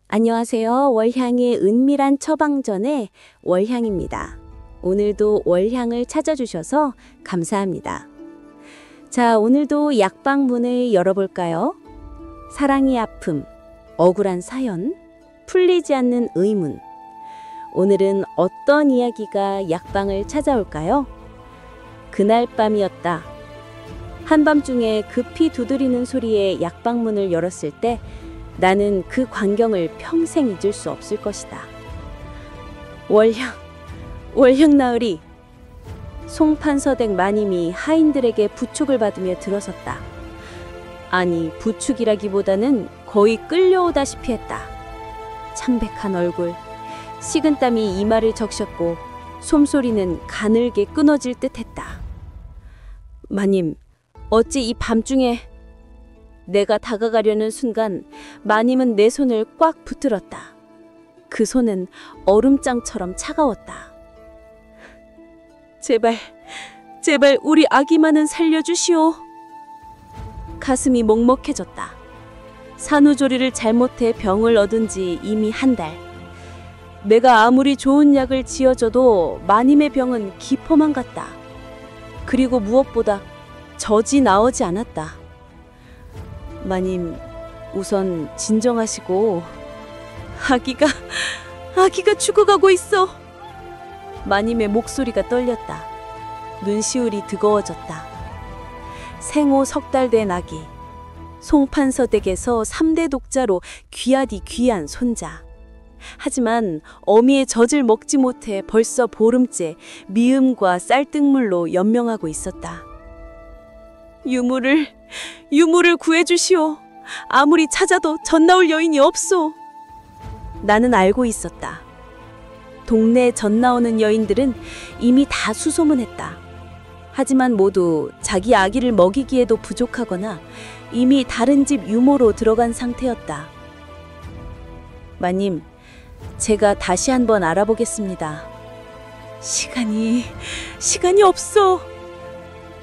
안녕하세요. 월향의 은밀한 처방전의 월향입니다. 오늘도 월향을 찾아주셔서 감사합니다. 자, 오늘도 약방 문을 열어볼까요? 사랑의 아픔, 억울한 사연, 풀리지 않는 의문. 오늘은 어떤 이야기가 약방을 찾아올까요? 그날 밤이었다. 한밤중에 급히 두드리는 소리에 약방문을 열었을 때 나는 그 광경을 평생 잊을 수 없을 것이다. 월향 나으리. 송판서댁 마님이 하인들에게 부축을 받으며 들어섰다. 아니, 부축이라기보다는 거의 끌려오다시피 했다. 창백한 얼굴, 식은땀이 이마를 적셨고 솜소리는 가늘게 끊어질 듯했다. 마님, 어찌 이 밤중에... 내가 다가가려는 순간 마님은 내 손을 꽉 붙들었다. 그 손은 얼음장처럼 차가웠다. 제발 우리 아기만은 살려주시오. 가슴이 먹먹해졌다. 산후조리를 잘못해 병을 얻은 지 이미 한 달. 내가 아무리 좋은 약을 지어줘도 마님의 병은 기포만 같다. 그리고 무엇보다 젖이 나오지 않았다. 마님, 우선 진정하시고. 아기가 죽어가고 있어. 마님의 목소리가 떨렸다. 눈시울이 뜨거워졌다. 생후 3달 된 아기. 송판서댁에서 3대 독자로 귀하디 귀한 손자. 하지만 어미의 젖을 먹지 못해 벌써 보름째 미음과 쌀뜨물로 연명하고 있었다. 유물을 구해주시오. 아무리 찾아도 젖 나올 여인이 없소. 나는 알고 있었다. 동네 젖 나오는 여인들은 이미 다 수소문했다. 하지만 모두 자기 아기를 먹이기에도 부족하거나 이미 다른 집 유모로 들어간 상태였다. 마님, 제가 다시 한번 알아보겠습니다. 시간이 없어.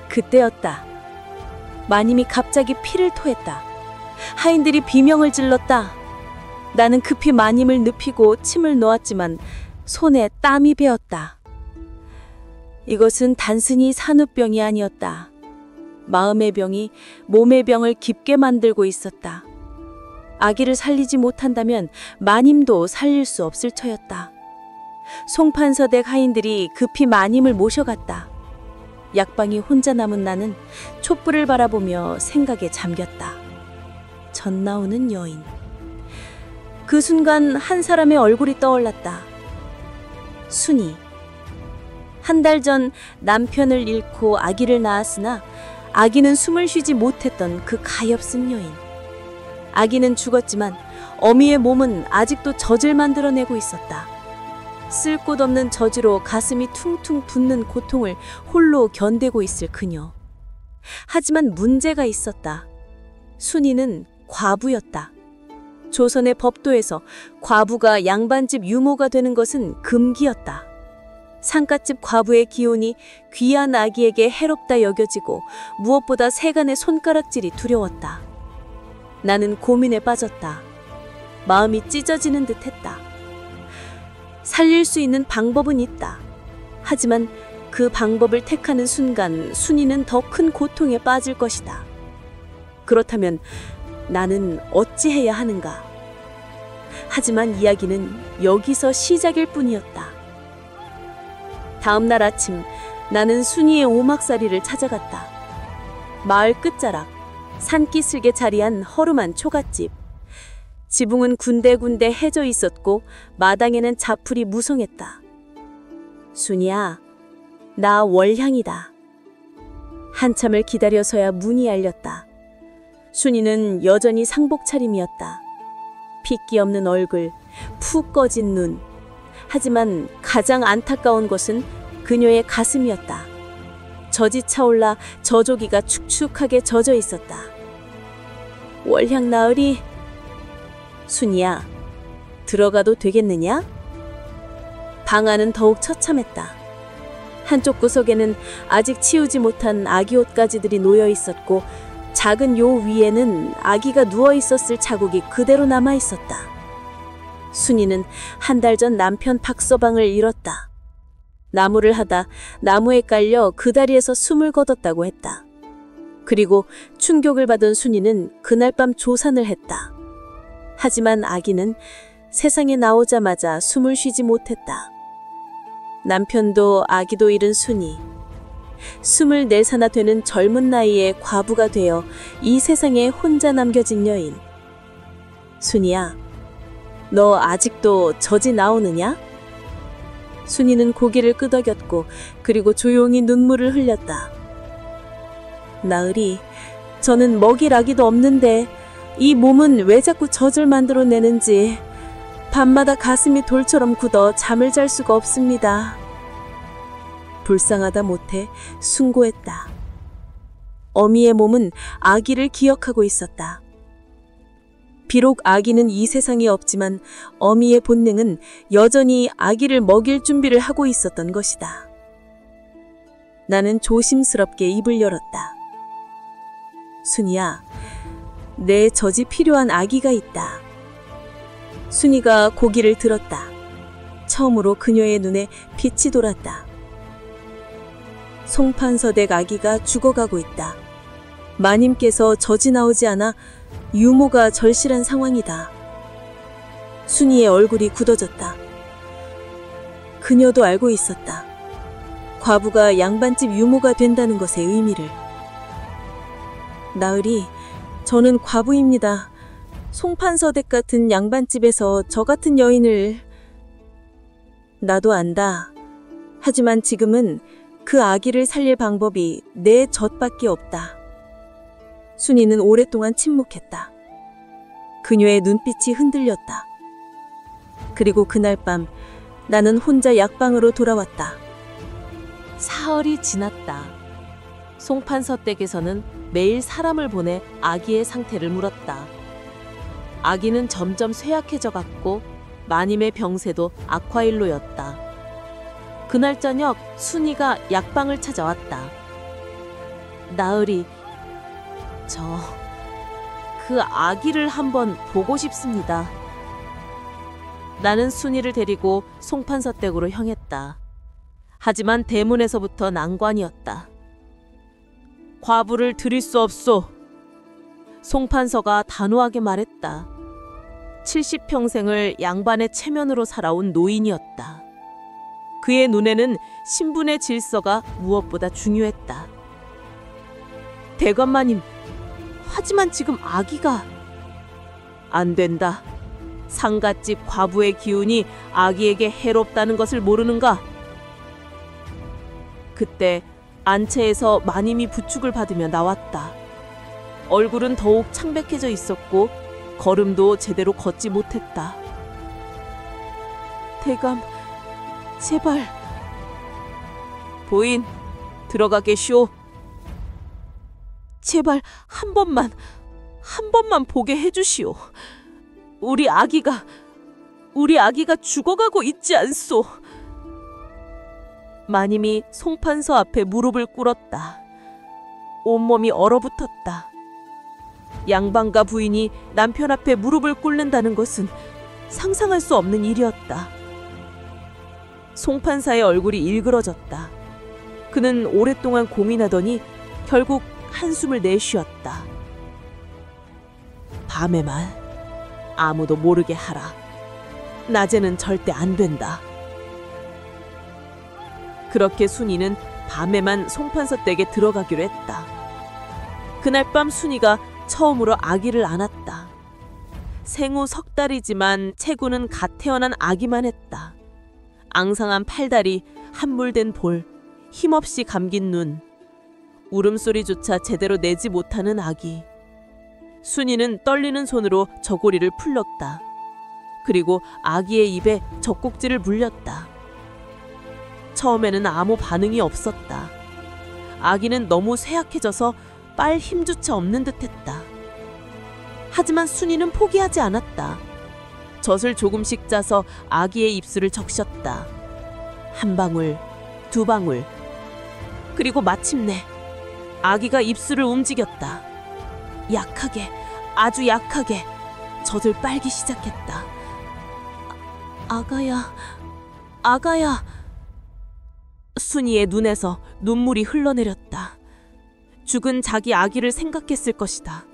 그때였다. 마님이 갑자기 피를 토했다. 하인들이 비명을 질렀다. 나는 급히 마님을 눕히고 침을 놓았지만 손에 땀이 배었다. 이것은 단순히 산후병이 아니었다. 마음의 병이 몸의 병을 깊게 만들고 있었다. 아기를 살리지 못한다면 마님도 살릴 수 없을 터였다. 송판서댁 하인들이 급히 마님을 모셔갔다. 약방이 혼자 남은 나는 촛불을 바라보며 생각에 잠겼다. 젖 나오는 여인. 그 순간 한 사람의 얼굴이 떠올랐다. 순이. 한 달 전 남편을 잃고 아기를 낳았으나 아기는 숨을 쉬지 못했던 그 가엾은 여인. 아기는 죽었지만 어미의 몸은 아직도 젖을 만들어내고 있었다. 쓸 곳 없는 젖으로 가슴이 퉁퉁 붓는 고통을 홀로 견디고 있을 그녀. 하지만 문제가 있었다. 순이는 과부였다. 조선의 법도에서 과부가 양반집 유모가 되는 것은 금기였다. 상갓집 과부의 기혼이 귀한 아기에게 해롭다 여겨지고 무엇보다 세간의 손가락질이 두려웠다. 나는 고민에 빠졌다. 마음이 찢어지는 듯했다. 살릴 수 있는 방법은 있다. 하지만 그 방법을 택하는 순간 순이는 더 큰 고통에 빠질 것이다. 그렇다면 나는 어찌해야 하는가? 하지만 이야기는 여기서 시작일 뿐이었다. 다음 날 아침 나는 순이의 오막살이를 찾아갔다. 마을 끝자락, 산기슭에 자리한 허름한 초가집. 지붕은 군데군데 해져 있었고 마당에는 자풀이 무성했다. 순이야, 나 월향이다. 한참을 기다려서야 문이 열렸다. 순이는 여전히 상복 차림이었다. 핏기 없는 얼굴, 푹 꺼진 눈. 하지만 가장 안타까운 것은 그녀의 가슴이었다. 젖이 차올라 저조기가 축축하게 젖어 있었다. 월향 나으리. 순이야, 들어가도 되겠느냐? 방 안은 더욱 처참했다. 한쪽 구석에는 아직 치우지 못한 아기 옷가지들이 놓여 있었고 작은 요 위에는 아기가 누워 있었을 자국이 그대로 남아 있었다. 순이는 한 달 전 남편 박서방을 잃었다. 나무를 하다 나무에 깔려 그 다리에서 숨을 거뒀다고 했다. 그리고 충격을 받은 순이는 그날 밤 조산을 했다. 하지만 아기는 세상에 나오자마자 숨을 쉬지 못했다. 남편도 아기도 잃은 순이. 24살나 되는 젊은 나이에 과부가 되어 이 세상에 혼자 남겨진 여인. 순이야, 너 아직도 젖이 나오느냐? 순이는 고개를 끄덕였고 그리고 조용히 눈물을 흘렸다. 나으리, 저는 먹일 아기도 없는데 이 몸은 왜 자꾸 젖을 만들어내는지 밤마다 가슴이 돌처럼 굳어 잠을 잘 수가 없습니다. 불쌍하다 못해 숭고했다. 어미의 몸은 아기를 기억하고 있었다. 비록 아기는 이 세상에 없지만 어미의 본능은 여전히 아기를 먹일 준비를 하고 있었던 것이다. 나는 조심스럽게 입을 열었다. 순이야, 내 젖이 필요한 아기가 있다. 순이가 고기를 들었다. 처음으로 그녀의 눈에 빛이 돌았다. 송판서댁 아기가 죽어가고 있다. 마님께서 젖이 나오지 않아 유모가 절실한 상황이다. 순이의 얼굴이 굳어졌다. 그녀도 알고 있었다. 과부가 양반집 유모가 된다는 것의 의미를. 나으리, 저는 과부입니다. 송판서댁 같은 양반집에서 저 같은 여인을... 나도 안다. 하지만 지금은 그 아기를 살릴 방법이 내 젖밖에 없다. 순이는 오랫동안 침묵했다. 그녀의 눈빛이 흔들렸다. 그리고 그날 밤 나는 혼자 약방으로 돌아왔다. 사흘이 지났다. 송판서댁에서는 매일 사람을 보내 아기의 상태를 물었다. 아기는 점점 쇠약해져 갔고 마님의 병세도 악화일로였다. 그날 저녁 순이가 약방을 찾아왔다. 나으리, 그 아기를 한번 보고 싶습니다. 나는 순이를 데리고 송판서댁으로 향했다. 하지만 대문에서부터 난관이었다. 과부를 드릴 수 없소. 송판서가 단호하게 말했다. 70평생을 양반의 체면으로 살아온 노인이었다. 그의 눈에는 신분의 질서가 무엇보다 중요했다. 대관마님, 하지만 지금 아기가... 안 된다. 상갓집 과부의 기운이 아기에게 해롭다는 것을 모르는가? 그때 안채에서 마님이 부축을 받으며 나왔다. 얼굴은 더욱 창백해져 있었고 걸음도 제대로 걷지 못했다. 대감, 제발. 부인, 들어가 계시오. 제발 한 번만 보게 해주시오. 우리 아기가 죽어가고 있지 않소. 마님이 송판서 앞에 무릎을 꿇었다. 온몸이 얼어붙었다. 양반과 부인이 남편 앞에 무릎을 꿇는다는 것은 상상할 수 없는 일이었다. 송판사의 얼굴이 일그러졌다. 그는 오랫동안 고민하더니 결국 한숨을 내쉬었다. 밤에만 아무도 모르게 하라. 낮에는 절대 안 된다. 그렇게 순이는 밤에만 송판서댁에 들어가기로 했다. 그날 밤 순이가 처음으로 아기를 안았다. 생후 3달이지만 체구는 갓 태어난 아기만 했다. 앙상한 팔다리, 함몰된 볼, 힘없이 감긴 눈, 울음소리조차 제대로 내지 못하는 아기. 순이는 떨리는 손으로 저고리를 풀렀다. 그리고 아기의 입에 젖꼭지를 물렸다. 처음에는 아무 반응이 없었다. 아기는 너무 쇠약해져서 빨 힘조차 없는 듯했다. 하지만 순이는 포기하지 않았다. 젖을 조금씩 짜서 아기의 입술을 적셨다. 한 방울, 두 방울. 그리고 마침내 아기가 입술을 움직였다. 약하게, 아주 약하게 젖을 빨기 시작했다. 아가야, 아가야. 순이의 눈에서 눈물이 흘러내렸다. 죽은 자기 아기를 생각했을 것이다.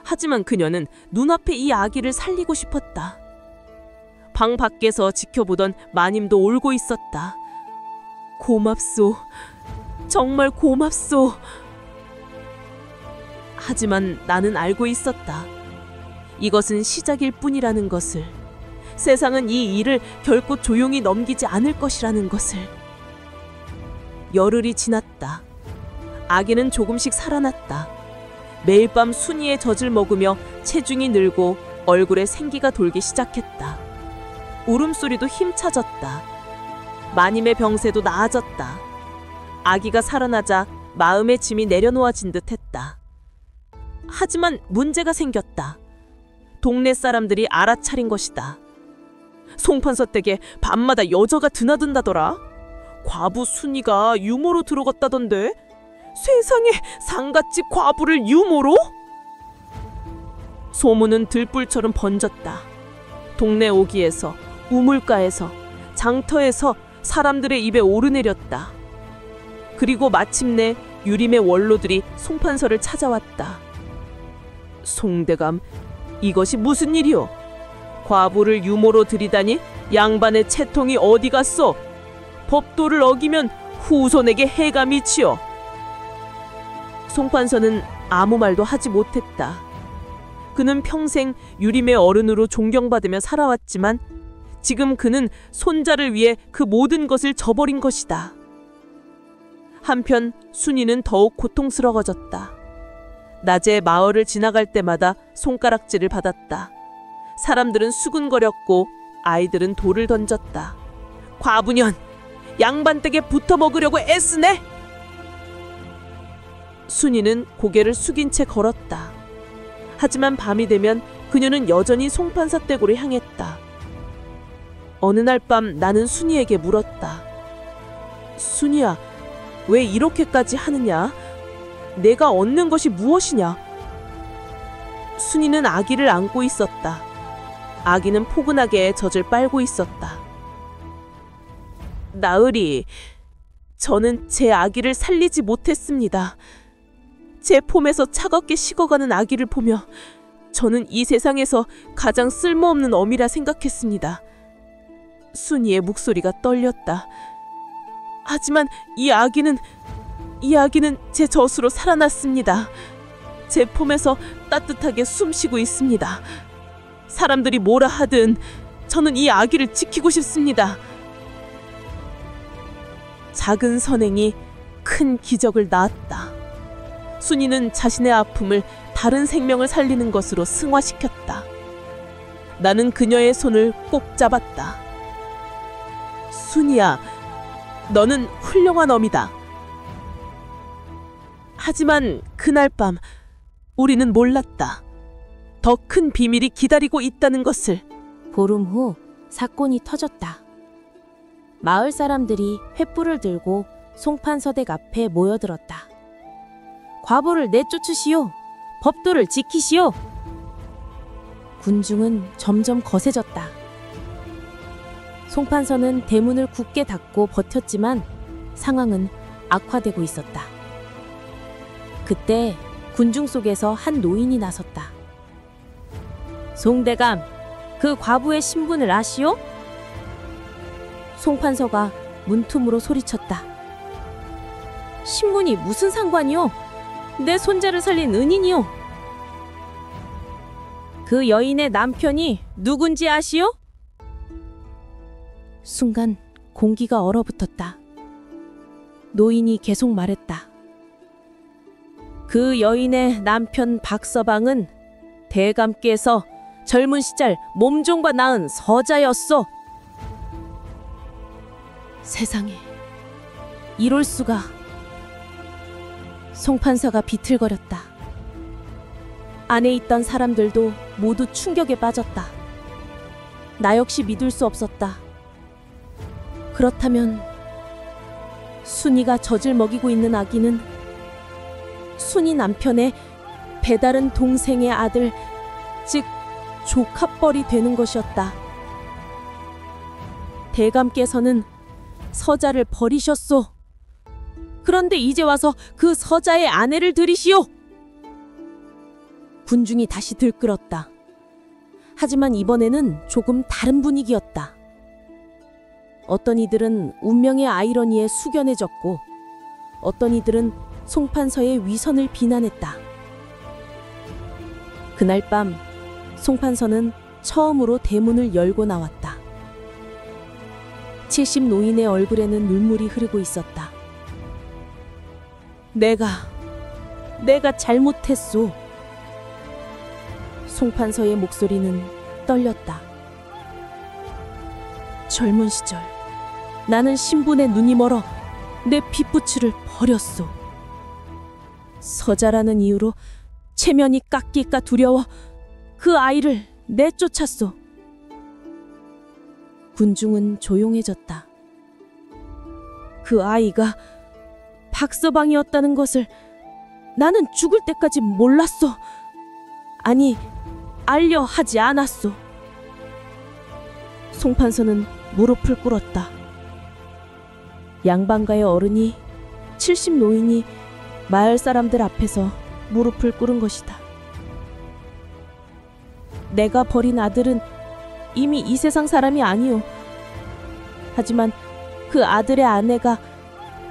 하지만 그녀는 눈앞에 이 아기를 살리고 싶었다. 방 밖에서 지켜보던 마님도 울고 있었다. 고맙소. 정말 고맙소. 하지만 나는 알고 있었다. 이것은 시작일 뿐이라는 것을. 세상은 이 일을 결코 조용히 넘기지 않을 것이라는 것을. 열흘이 지났다. 아기는 조금씩 살아났다. 매일 밤 순이의 젖을 먹으며 체중이 늘고 얼굴에 생기가 돌기 시작했다. 울음소리도 힘차졌다. 마님의 병세도 나아졌다. 아기가 살아나자 마음의 짐이 내려놓아진 듯 했다. 하지만 문제가 생겼다. 동네 사람들이 알아차린 것이다. 송판서 댁에 밤마다 여자가 드나든다더라. 과부 순이가 유모로 들어갔다던데. 세상에, 상갓집 과부를 유모로? 소문은 들불처럼 번졌다. 동네 오기에서, 우물가에서, 장터에서 사람들의 입에 오르내렸다. 그리고 마침내 유림의 원로들이 송판서를 찾아왔다. 송대감, 이것이 무슨 일이오? 과부를 유모로 들이다니 양반의 채통이 어디 갔소? 법도를 어기면 후손에게 해가 미치오. 송판서는 아무 말도 하지 못했다. 그는 평생 유림의 어른으로 존경받으며 살아왔지만 지금 그는 손자를 위해 그 모든 것을 저버린 것이다. 한편 순이는 더욱 고통스러워졌다. 낮에 마을을 지나갈 때마다 손가락질을 받았다. 사람들은 수군거렸고 아이들은 돌을 던졌다. 과부년! 양반댁에 붙어먹으려고 애쓰네! 순이는 고개를 숙인 채 걸었다. 하지만 밤이 되면 그녀는 여전히 송판사 댁으로 향했다. 어느 날 밤 나는 순이에게 물었다. 순이야, 왜 이렇게까지 하느냐? 내가 얻는 것이 무엇이냐? 순이는 아기를 안고 있었다. 아기는 포근하게 젖을 빨고 있었다. 나으리, 저는 제 아기를 살리지 못했습니다. 제 폼에서 차갑게 식어가는 아기를 보며 저는 이 세상에서 가장 쓸모없는 어미라 생각했습니다. 순이의 목소리가 떨렸다. 하지만 이 아기는 제 젖으로 살아났습니다. 제 폼에서 따뜻하게 숨쉬고 있습니다. 사람들이 뭐라 하든 저는 이 아기를 지키고 싶습니다. 작은 선행이 큰 기적을 낳았다. 순이는 자신의 아픔을 다른 생명을 살리는 것으로 승화시켰다. 나는 그녀의 손을 꼭 잡았다. 순이야, 너는 훌륭한 어미다. 하지만 그날 밤 우리는 몰랐다. 더 큰 비밀이 기다리고 있다는 것을. 보름 후 사건이 터졌다. 마을 사람들이 횃불을 들고 송판서댁 앞에 모여들었다. 과부를 내쫓으시오. 법도를 지키시오. 군중은 점점 거세졌다. 송판서는 대문을 굳게 닫고 버텼지만 상황은 악화되고 있었다. 그때 군중 속에서 한 노인이 나섰다. 송대감, 그 과부의 신분을 아시오? 송판서가 문틈으로 소리쳤다. 신분이 무슨 상관이오? 내 손자를 살린 은인이오. 그 여인의 남편이 누군지 아시오? 순간 공기가 얼어붙었다. 노인이 계속 말했다. 그 여인의 남편 박서방은 대감께서 젊은 시절 몸종과 낳은 서자였소. 세상에, 이럴 수가. 송판사가 비틀거렸다. 안에 있던 사람들도 모두 충격에 빠졌다. 나 역시 믿을 수 없었다. 그렇다면 순이가 젖을 먹이고 있는 아기는 순이 남편의 배다른 동생의 아들, 즉 조카뻘이 되는 것이었다. 대감께서는 서자를 버리셨소. 그런데 이제 와서 그 서자의 아내를 들이시오. 군중이 다시 들끓었다. 하지만 이번에는 조금 다른 분위기였다. 어떤 이들은 운명의 아이러니에 숙연해졌고 어떤 이들은 송판서의 위선을 비난했다. 그날 밤 송판서는 처음으로 대문을 열고 나왔다. 70 노인의 얼굴에는 눈물이 흐르고 있었다. 내가 잘못했소. 송판서의 목소리는 떨렸다. 젊은 시절 나는 신분에 눈이 멀어 내 핏부츠를 버렸소. 서자라는 이유로 체면이 깎일까 두려워 그 아이를 내쫓았소. 군중은 조용해졌다. 그 아이가 박서방이었다는 것을 나는 죽을 때까지 몰랐소. 아니, 알려 하지 않았소. 송판서는 무릎을 꿇었다. 양반가의 어른이 70 노인이 마을 사람들 앞에서 무릎을 꿇은 것이다. 내가 버린 아들은 이미 이 세상 사람이 아니오. 하지만 그 아들의 아내가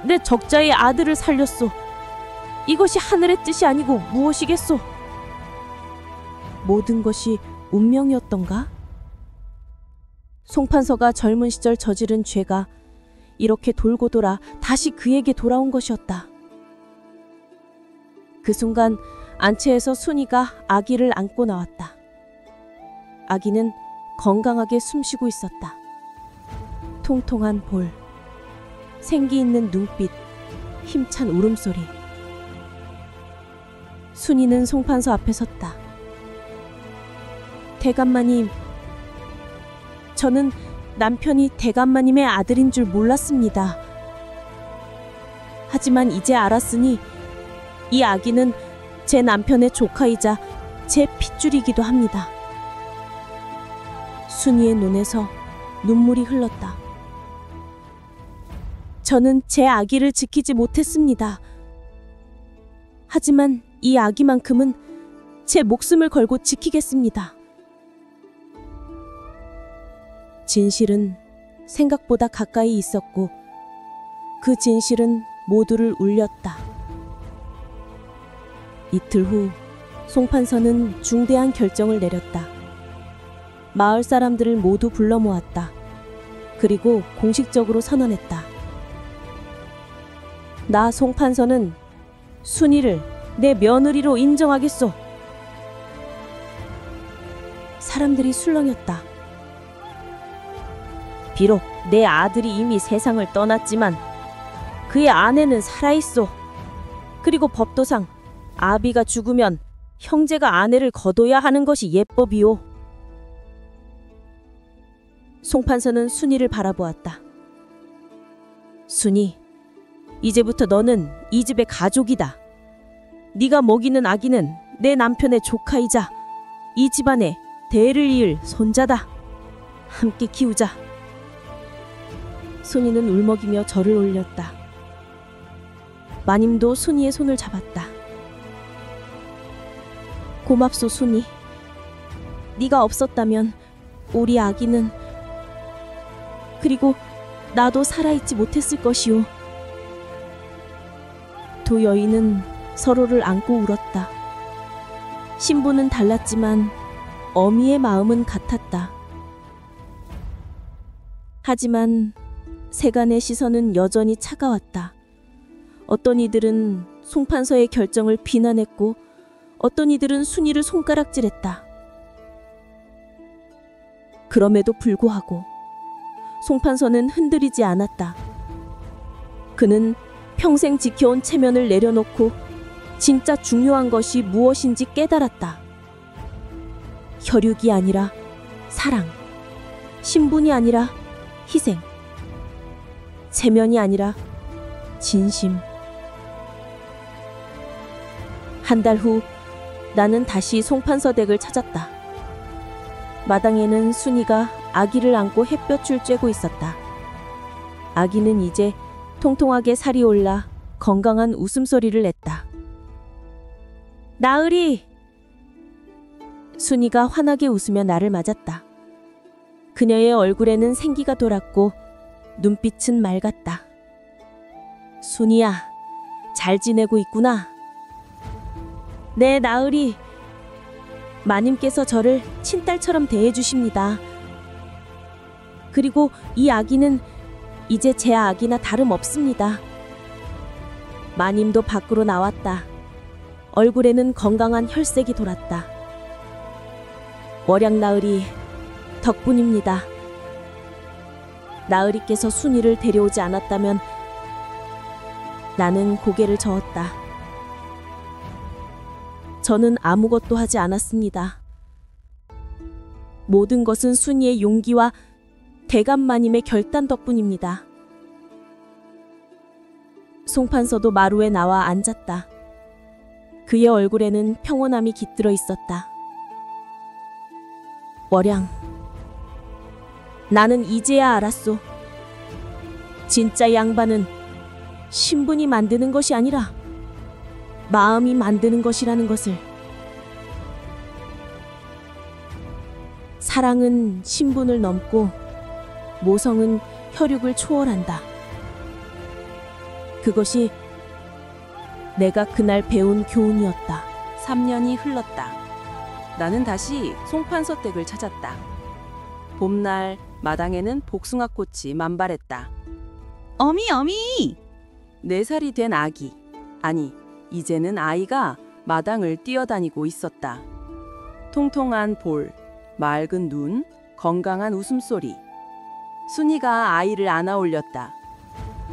내 적자의 아들을 살렸소. 이것이 하늘의 뜻이 아니고 무엇이겠소? 모든 것이 운명이었던가? 송판서가 젊은 시절 저지른 죄가 이렇게 돌고 돌아 다시 그에게 돌아온 것이었다. 그 순간 안채에서 순이가 아기를 안고 나왔다. 아기는 건강하게 숨쉬고 있었다. 통통한 볼, 생기 있는 눈빛, 힘찬 울음소리. 순이는 송판서 앞에 섰다. 대감마님, 저는 남편이 대감마님의 아들인 줄 몰랐습니다. 하지만 이제 알았으니 이 아기는 제 남편의 조카이자 제 핏줄이기도 합니다. 순이의 눈에서 눈물이 흘렀다. 저는 제 아기를 지키지 못했습니다. 하지만 이 아기만큼은 제 목숨을 걸고 지키겠습니다. 진실은 생각보다 가까이 있었고 그 진실은 모두를 울렸다. 이틀 후 송판서는 중대한 결정을 내렸다. 마을 사람들을 모두 불러 모았다. 그리고 공식적으로 선언했다. 나 송판서는 순이를 내 며느리로 인정하겠소. 사람들이 술렁였다. 비록 내 아들이 이미 세상을 떠났지만 그의 아내는 살아있소. 그리고 법도상 아비가 죽으면 형제가 아내를 거둬야 하는 것이 예법이오. 송판서는 순이를 바라보았다. 순이, 이제부터 너는 이 집의 가족이다. 네가 먹이는 아기는 내 남편의 조카이자 이 집안의 대를 이을 손자다. 함께 키우자. 순이는 울먹이며 절을 올렸다. 마님도 순이의 손을 잡았다. 고맙소 순이. 네가 없었다면 우리 아기는 그리고 나도 살아있지 못했을 것이오. 두 여인은 서로를 안고 울었다. 신분은 달랐지만 어미의 마음은 같았다. 하지만 세간의 시선은 여전히 차가웠다. 어떤 이들은 송판서의 결정을 비난했고 어떤 이들은 순이를 손가락질했다. 그럼에도 불구하고 송판서는 흔들리지 않았다. 그는 평생 지켜온 체면을 내려놓고 진짜 중요한 것이 무엇인지 깨달았다. 혈육이 아니라 사랑, 신분이 아니라 희생, 체면이 아니라 진심. 한 달 후 나는 다시 송판서 댁을 찾았다. 마당에는 순이가 아기를 안고 햇볕을 쬐고 있었다. 아기는 이제 통통하게 살이 올라 건강한 웃음소리를 냈다. 나으리! 순이가 환하게 웃으며 나를 맞았다. 그녀의 얼굴에는 생기가 돌았고 눈빛은 맑았다. 순이야, 잘 지내고 있구나. 네, 나으리. 마님께서 저를 친딸처럼 대해주십니다. 그리고 이 아기는 이제 제 아기나 다름없습니다. 마님도 밖으로 나왔다. 얼굴에는 건강한 혈색이 돌았다. 월양 나으리 덕분입니다. 나으리께서 순이를 데려오지 않았다면 나는 고개를 저었다. 저는 아무것도 하지 않았습니다. 모든 것은 순이의 용기와 대감마님의 결단 덕분입니다. 송판서도 마루에 나와 앉았다. 그의 얼굴에는 평온함이 깃들어 있었다. 월양, 나는 이제야 알았소. 진짜 양반은 신분이 만드는 것이 아니라 마음이 만드는 것이라는 것을. 사랑은 신분을 넘고 모성은 혈육을 초월한다. 그것이 내가 그날 배운 교훈이었다. 3년이 흘렀다. 나는 다시 송판서 댁을 찾았다. 봄날 마당에는 복숭아꽃이 만발했다. 어미 어미! 4살이 된 아기, 아니 이제는 아이가 마당을 뛰어다니고 있었다. 통통한 볼, 맑은 눈, 건강한 웃음소리. 순이가 아이를 안아 올렸다.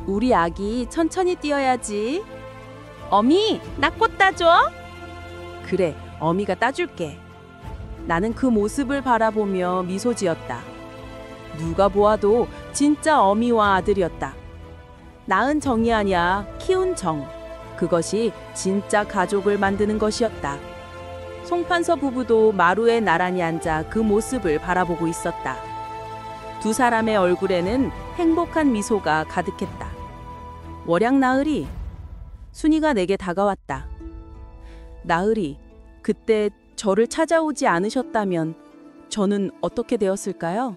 우리 아기 천천히 뛰어야지. 어미, 나 꽃 따줘. 그래, 어미가 따줄게. 나는 그 모습을 바라보며 미소 지었다. 누가 보아도 진짜 어미와 아들이었다. 낳은 정이 아니야, 키운 정. 그것이 진짜 가족을 만드는 것이었다. 송판서 부부도 마루에 나란히 앉아 그 모습을 바라보고 있었다. 두 사람의 얼굴에는 행복한 미소가 가득했다. 월양 나으리, 순이가 내게 다가왔다. 나으리, 그때 저를 찾아오지 않으셨다면 저는 어떻게 되었을까요?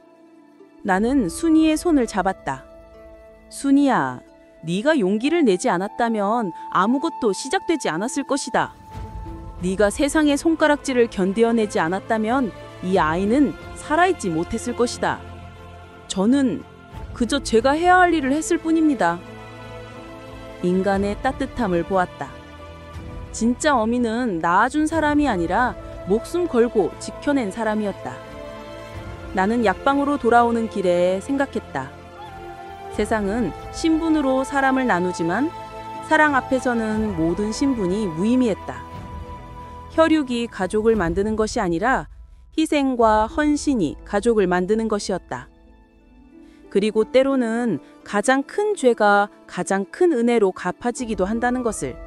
나는 순이의 손을 잡았다. 순이야, 네가 용기를 내지 않았다면 아무것도 시작되지 않았을 것이다. 네가 세상의 손가락질을 견뎌내지 않았다면 이 아이는 살아있지 못했을 것이다. 저는 그저 제가 해야 할 일을 했을 뿐입니다. 인간의 따뜻함을 보았다. 진짜 어미는 낳아준 사람이 아니라 목숨 걸고 지켜낸 사람이었다. 나는 약방으로 돌아오는 길에 생각했다. 세상은 신분으로 사람을 나누지만 사랑 앞에서는 모든 신분이 무의미했다. 혈육이 가족을 만드는 것이 아니라 희생과 헌신이 가족을 만드는 것이었다. 그리고 때로는 가장 큰 죄가 가장 큰 은혜로 갚아지기도 한다는 것을.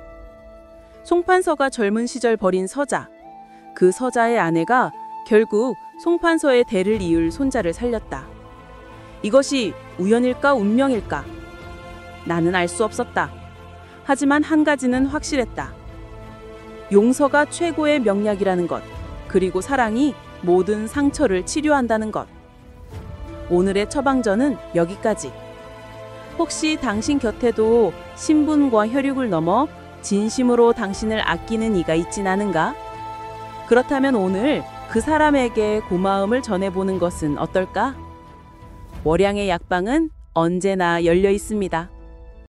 송판서가 젊은 시절 버린 서자, 그 서자의 아내가 결국 송판서의 대를 이을 손자를 살렸다. 이것이 우연일까 운명일까? 나는 알 수 없었다. 하지만 한 가지는 확실했다. 용서가 최고의 명약이라는 것, 그리고 사랑이 모든 상처를 치료한다는 것. 오늘의 처방전은 여기까지. 혹시 당신 곁에도 신분과 혈육을 넘어 진심으로 당신을 아끼는 이가 있진 않은가? 그렇다면 오늘 그 사람에게 고마움을 전해보는 것은 어떨까? 월양의 약방은 언제나 열려 있습니다.